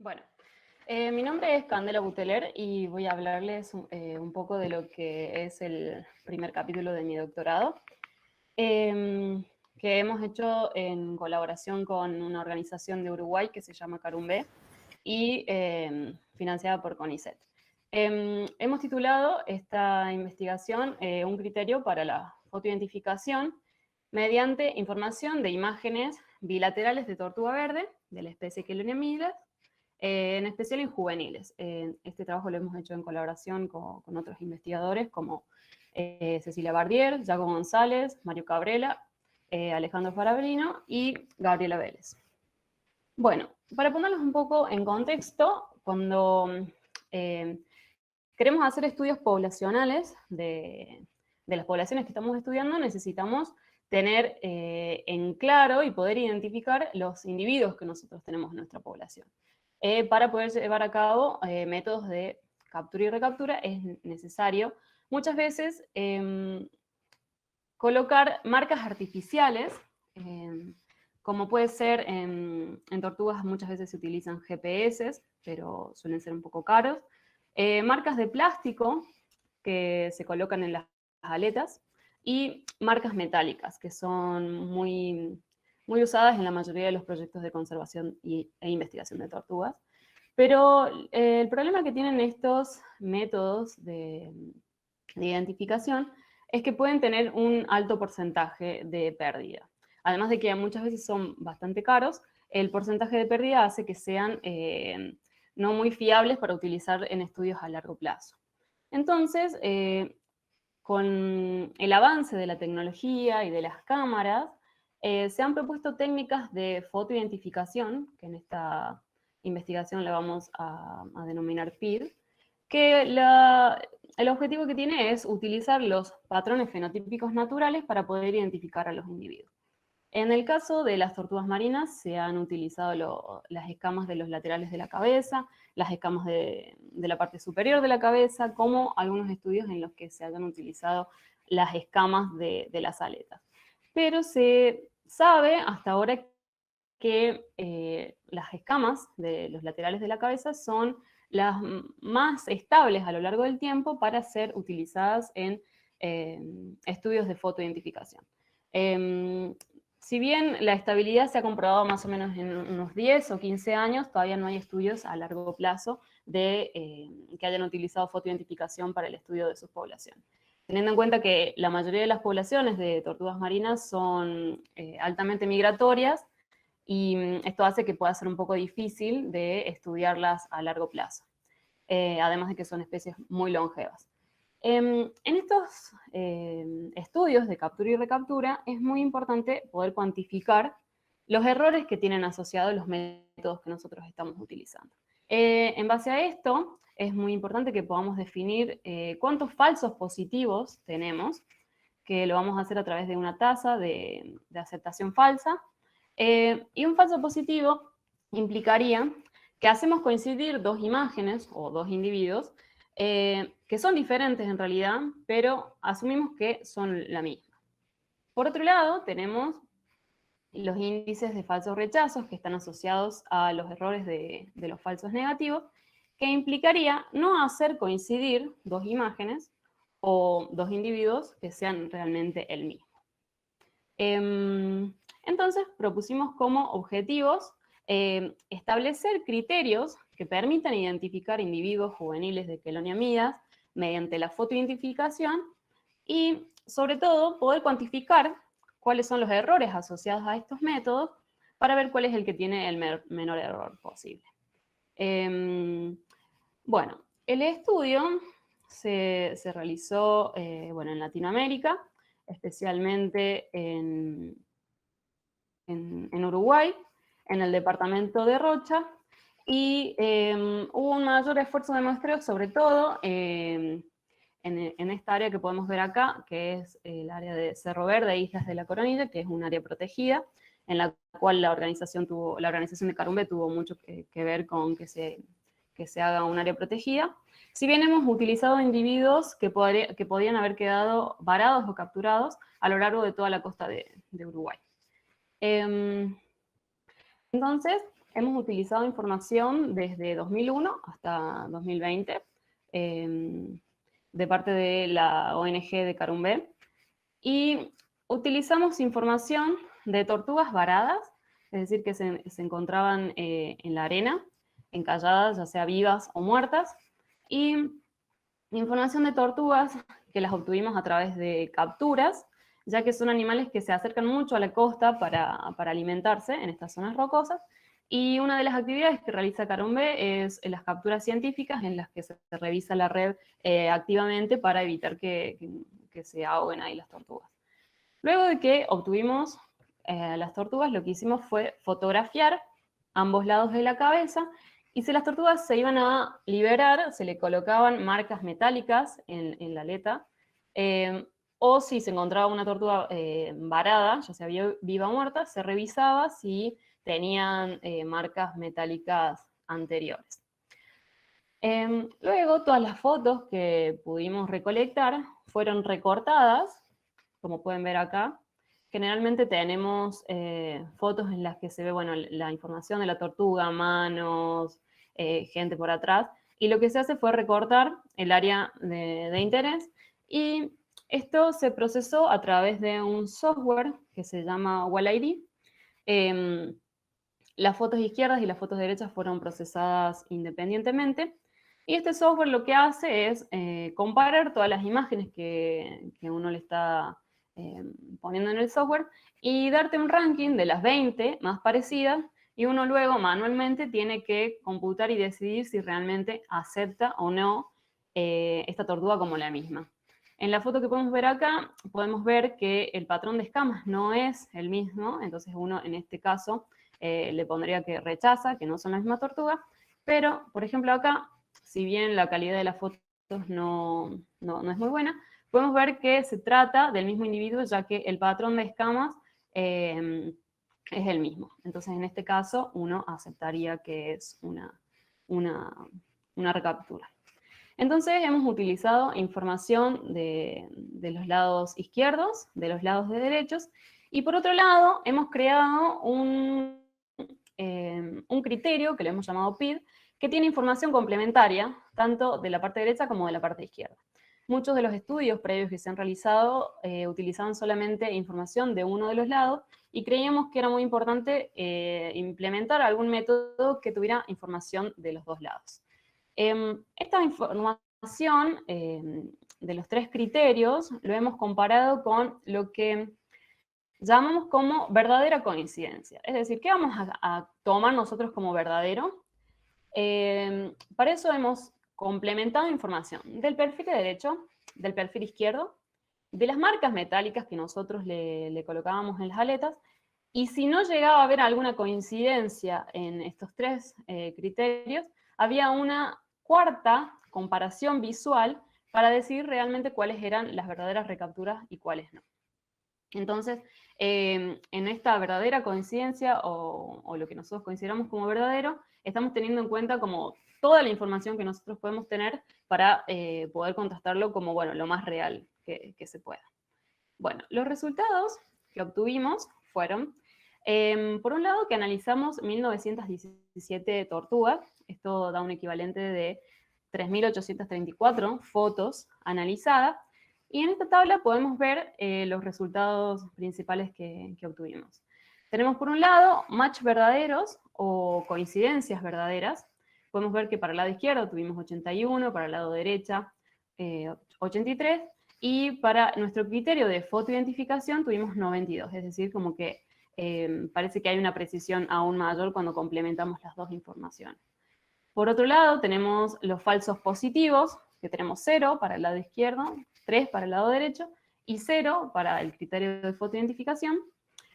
Bueno, mi nombre es Candela Buteler y voy a hablarles un poco de lo que es el primer capítulo de mi doctorado, que hemos hecho en colaboración con una organización de Uruguay que se llama Carumbé y financiada por CONICET. Hemos titulado esta investigación Un criterio para la fotoidentificación mediante información de imágenes bilaterales de tortuga verde de la especie Chelonia, en especial en juveniles. Este trabajo lo hemos hecho en colaboración con otros investigadores como Cecilia Bardier, Yago González, Mario Cabrera, Alejandro Farabrino y Gabriela Vélez. Bueno, para ponerlos un poco en contexto, cuando queremos hacer estudios poblacionales de las poblaciones que estamos estudiando, necesitamos tener en claro y poder identificar los individuos que nosotros tenemos en nuestra población. Para poder llevar a cabo métodos de captura y recaptura es necesario muchas veces colocar marcas artificiales, como puede ser en tortugas muchas veces se utilizan GPS, pero suelen ser un poco caros, marcas de plástico que se colocan en las aletas y marcas metálicas que son muy usadas en la mayoría de los proyectos de conservación e investigación de tortugas. Pero el problema que tienen estos métodos de identificación es que pueden tener un alto porcentaje de pérdida. Además de que muchas veces son bastante caros, el porcentaje de pérdida hace que sean no muy fiables para utilizar en estudios a largo plazo. Entonces, con el avance de la tecnología y de las cámaras, se han propuesto técnicas de fotoidentificación, que en esta investigación la vamos a denominar PID, que el objetivo que tiene es utilizar los patrones fenotípicos naturales para poder identificar a los individuos. En el caso de las tortugas marinas se han utilizado las escamas de los laterales de la cabeza, las escamas de la parte superior de la cabeza, como algunos estudios en los que se hayan utilizado las escamas de las aletas. Pero se sabe hasta ahora que las escamas de los laterales de la cabeza son las más estables a lo largo del tiempo para ser utilizadas en estudios de fotoidentificación. Si bien la estabilidad se ha comprobado más o menos en unos 10 o 15 años, todavía no hay estudios a largo plazo que hayan utilizado fotoidentificación para el estudio de sus poblaciones. Teniendo en cuenta que la mayoría de las poblaciones de tortugas marinas son altamente migratorias, y esto hace que pueda ser un poco difícil de estudiarlas a largo plazo, además de que son especies muy longevas. En estos estudios de captura y recaptura es muy importante poder cuantificar los errores que tienen asociados los métodos que nosotros estamos utilizando. En base a esto, es muy importante que podamos definir cuántos falsos positivos tenemos, que lo vamos a hacer a través de una tasa de aceptación falsa. Y un falso positivo implicaría que hacemos coincidir dos imágenes o dos individuos que son diferentes en realidad, pero asumimos que son la misma. Por otro lado, tenemos los índices de falsos rechazos que están asociados a los errores de los falsos negativos, que implicaría no hacer coincidir dos imágenes o dos individuos que sean realmente el mismo. Entonces propusimos como objetivos establecer criterios que permitan identificar individuos juveniles de Chelonia midas mediante la fotoidentificación y, sobre todo, poder cuantificar cuáles son los errores asociados a estos métodos para ver cuál es el que tiene el menor error posible. Bueno, el estudio se realizó en Latinoamérica, especialmente en Uruguay, en el departamento de Rocha, y hubo un mayor esfuerzo de muestreo, sobre todo en esta área que podemos ver acá, que es el área de Cerro Verde, Islas de la Coronilla, que es un área protegida, en la cual la organización de Carumbé tuvo mucho que ver con que se haga un área protegida. Si bien hemos utilizado individuos que podían haber quedado varados o capturados a lo largo de toda la costa de Uruguay. Entonces, hemos utilizado información desde 2001 hasta 2020 de parte de la ONG de Carumbé, y utilizamos información de tortugas varadas, es decir, que se encontraban en la arena, encalladas, ya sea vivas o muertas, y información de tortugas que las obtuvimos a través de capturas, ya que son animales que se acercan mucho a la costa para alimentarse en estas zonas rocosas, y una de las actividades que realiza Carumbé es las capturas científicas en las que se revisa la red activamente para evitar que se ahoguen ahí las tortugas. Luego de que obtuvimos las tortugas, lo que hicimos fue fotografiar ambos lados de la cabeza, y si las tortugas se iban a liberar, se le colocaban marcas metálicas en la aleta, o si se encontraba una tortuga varada, ya sea viva o muerta, se revisaba si tenían marcas metálicas anteriores. Luego, todas las fotos que pudimos recolectar fueron recortadas, como pueden ver acá. Generalmente tenemos fotos en las que se ve, bueno, la información de la tortuga, manos, gente por atrás, y lo que se hace fue recortar el área de interés, y esto se procesó a través de un software que se llama WallID. Las fotos izquierdas y las fotos derechas fueron procesadas independientemente, y este software lo que hace es comparar todas las imágenes que uno le está poniendo en el software y darte un ranking de las 20 más parecidas, y uno luego manualmente tiene que computar y decidir si realmente acepta o no esta tortuga como la misma. En la foto que podemos ver acá, podemos ver que el patrón de escamas no es el mismo, entonces uno en este caso le pondría que rechaza, que no son la misma tortuga, pero, por ejemplo, acá, si bien la calidad de las fotos no es muy buena, podemos ver que se trata del mismo individuo, ya que el patrón de escamas es el mismo. Entonces, en este caso, uno aceptaría que es una recaptura. Entonces, hemos utilizado información de los lados izquierdos, de los lados de derechos, y por otro lado, hemos creado un criterio que le hemos llamado PID, que tiene información complementaria, tanto de la parte derecha como de la parte izquierda. Muchos de los estudios previos que se han realizado utilizaban solamente información de uno de los lados, y creíamos que era muy importante implementar algún método que tuviera información de los dos lados. Esta información de los tres criterios lo hemos comparado con lo que llamamos como verdadera coincidencia. Es decir, ¿qué vamos a tomar nosotros como verdadero? Para eso hemos complementado información del perfil derecho, del perfil izquierdo, de las marcas metálicas que nosotros le colocábamos en las aletas, y si no llegaba a haber alguna coincidencia en estos tres criterios, había una cuarta comparación visual para decidir realmente cuáles eran las verdaderas recapturas y cuáles no. Entonces, en esta verdadera coincidencia, o lo que nosotros consideramos como verdadero, estamos teniendo en cuenta como toda la información que nosotros podemos tener para poder contrastarlo como, bueno, lo más real que se pueda. Bueno, los resultados que obtuvimos fueron, por un lado, que analizamos 1917 tortugas. Esto da un equivalente de 3.834 fotos analizadas, y en esta tabla podemos ver los resultados principales que obtuvimos. Tenemos por un lado match verdaderos o coincidencias verdaderas. Podemos ver que para el lado izquierdo tuvimos 81, para el lado derecha 83, y para nuestro criterio de fotoidentificación tuvimos 92, es decir, como que parece que hay una precisión aún mayor cuando complementamos las dos informaciones. Por otro lado, tenemos los falsos positivos, que tenemos 0 para el lado izquierdo, 3 para el lado derecho, y 0 para el criterio de fotoidentificación.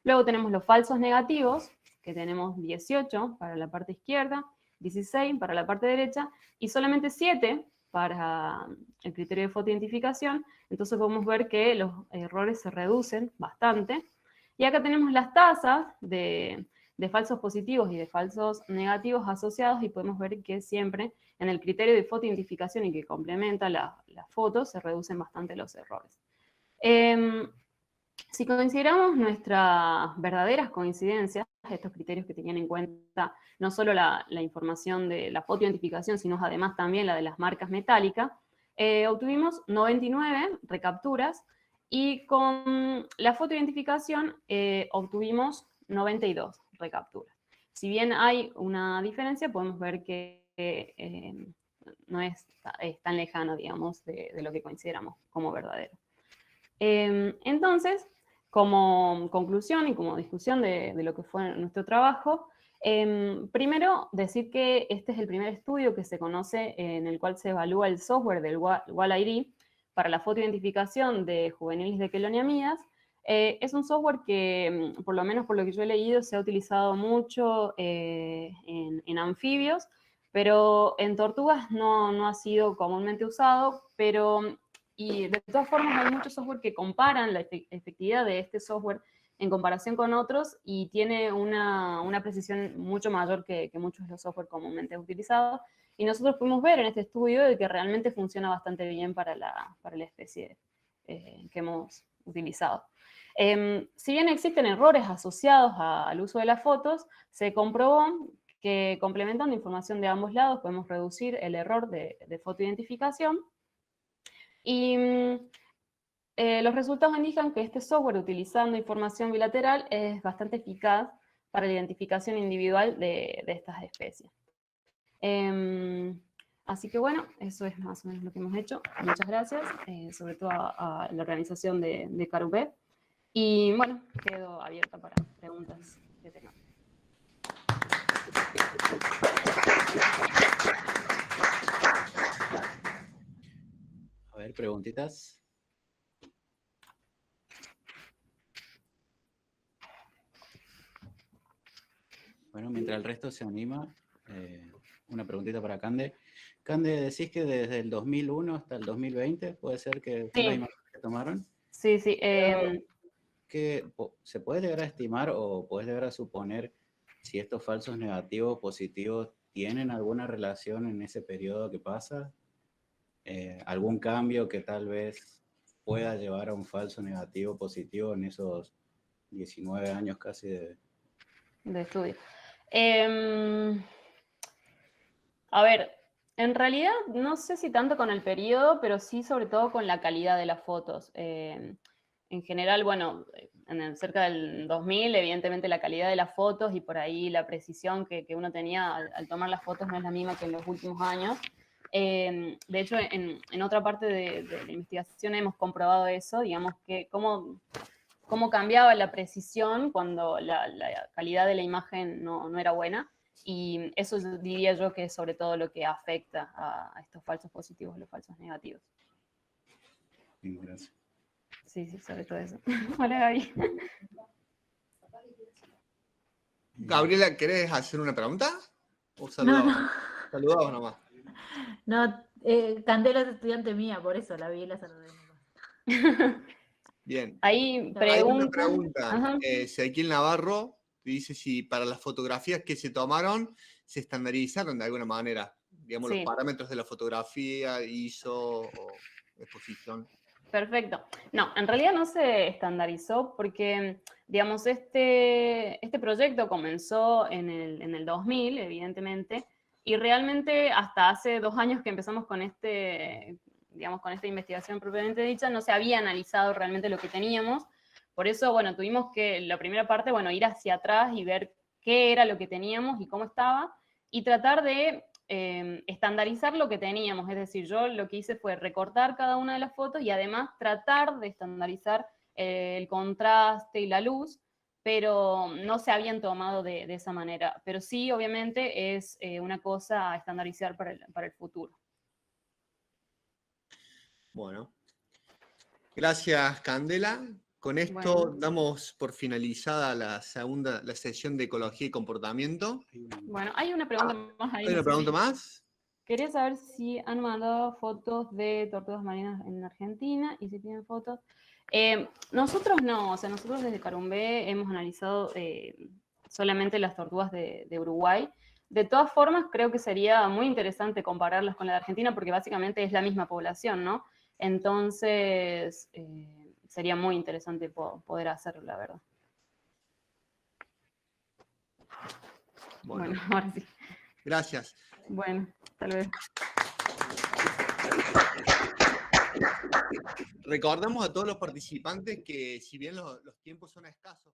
Luego tenemos los falsos negativos, que tenemos 18 para la parte izquierda, 16 para la parte derecha, y solamente 7 para el criterio de fotoidentificación. Entonces podemos ver que los errores se reducen bastante. Y acá tenemos las tasas de falsos positivos y de falsos negativos asociados, y podemos ver que siempre en el criterio de fotoidentificación y que complementa las fotos se reducen bastante los errores. Si consideramos nuestras verdaderas coincidencias, estos criterios que tenían en cuenta no solo la información de la fotoidentificación, sino además también la de las marcas metálicas, obtuvimos 99 recapturas y con la fotoidentificación obtuvimos 92 recapturas. Si bien hay una diferencia, podemos ver que no es tan lejano, digamos, de lo que consideramos como verdadero. Entonces, como conclusión y como discusión de lo que fue nuestro trabajo, primero decir que este es el primer estudio que se conoce en el cual se evalúa el software del WAL-ID para la fotoidentificación de juveniles de queloniamidas. Es un software que, por lo menos por lo que yo he leído, se ha utilizado mucho en anfibios, pero en tortugas no ha sido comúnmente usado, y de todas formas hay muchos software que comparan la efectividad de este software en comparación con otros y tiene una precisión mucho mayor que muchos de los software comúnmente utilizados. Y nosotros pudimos ver en este estudio de que realmente funciona bastante bien para la especie que hemos utilizado. Si bien existen errores asociados al uso de las fotos, se comprobó que complementando información de ambos lados podemos reducir el error de fotoidentificación. Y los resultados indican que este software, utilizando información bilateral, es bastante eficaz para la identificación individual de estas especies. Así que bueno, eso es más o menos lo que hemos hecho. Muchas gracias, sobre todo a la organización de Carupé. Y bueno, quedo abierta para preguntas que tengan. A ver, preguntitas. Bueno, mientras el resto se anima, una preguntita para Cande. Cande, decís que desde el 2001 hasta el 2020, ¿puede ser que Sí. las imágenes que tomaron? Sí, sí. ¿Se puede llegar a estimar o puedes llegar a suponer si estos falsos negativos positivos tienen alguna relación en ese periodo que pasa? ¿Algún cambio que tal vez pueda llevar a un falso negativo positivo en esos 19 años casi de estudio? A ver, en realidad no sé si tanto con el periodo, pero sí sobre todo con la calidad de las fotos. En general, bueno, cerca del 2000, evidentemente la calidad de las fotos y por ahí la precisión que uno tenía al tomar las fotos no es la misma que en los últimos años. De hecho, en otra parte de la investigación hemos comprobado eso, digamos, que cómo cambiaba la precisión cuando la calidad de la imagen no era buena. Y eso diría yo que es sobre todo lo que afecta a estos falsos positivos, los falsos negativos. Gracias. Sí, sobre todo eso. Hola, Gaby. Gabriela, ¿querés hacer una pregunta? ¿O saludabas? No. Saludabas nomás. No, Candela es estudiante mía, por eso la vi y la saludé nomás. Bien. Ahí Hay una preguntan. pregunta. Ezequiel Navarro dice si para las fotografías que se tomaron se estandarizaron de alguna manera, digamos, Sí. los parámetros de la fotografía, ISO o exposición. Perfecto. No, en realidad no se estandarizó porque, digamos, este proyecto comenzó en el 2000, evidentemente, y realmente hasta hace 2 años que empezamos con digamos, con esta investigación propiamente dicha, no se había analizado realmente lo que teníamos. Por eso, bueno, tuvimos que, la primera parte, bueno, ir hacia atrás y ver qué era lo que teníamos y cómo estaba, y tratar de estandarizar lo que teníamos. Es decir, yo lo que hice fue recortar cada una de las fotos y además tratar de estandarizar el contraste y la luz, pero no se habían tomado de esa manera. Pero sí, obviamente, es una cosa a estandarizar para el futuro. Bueno. Gracias, Candela. Con esto damos por finalizada la sesión de ecología y comportamiento. Bueno, hay una pregunta más ahí. ¿Hay una pregunta más? Quería saber si han mandado fotos de tortugas marinas en Argentina y si tienen fotos. Nosotros no, o sea, nosotros desde Carumbé hemos analizado solamente las tortugas de Uruguay. De todas formas, creo que sería muy interesante compararlas con la de Argentina porque básicamente es la misma población, ¿no? Entonces, sería muy interesante poder hacerlo, la verdad. Bueno, Bueno, ahora sí. gracias. Bueno, hasta luego. Recordamos a todos los participantes que si bien los tiempos son escasos,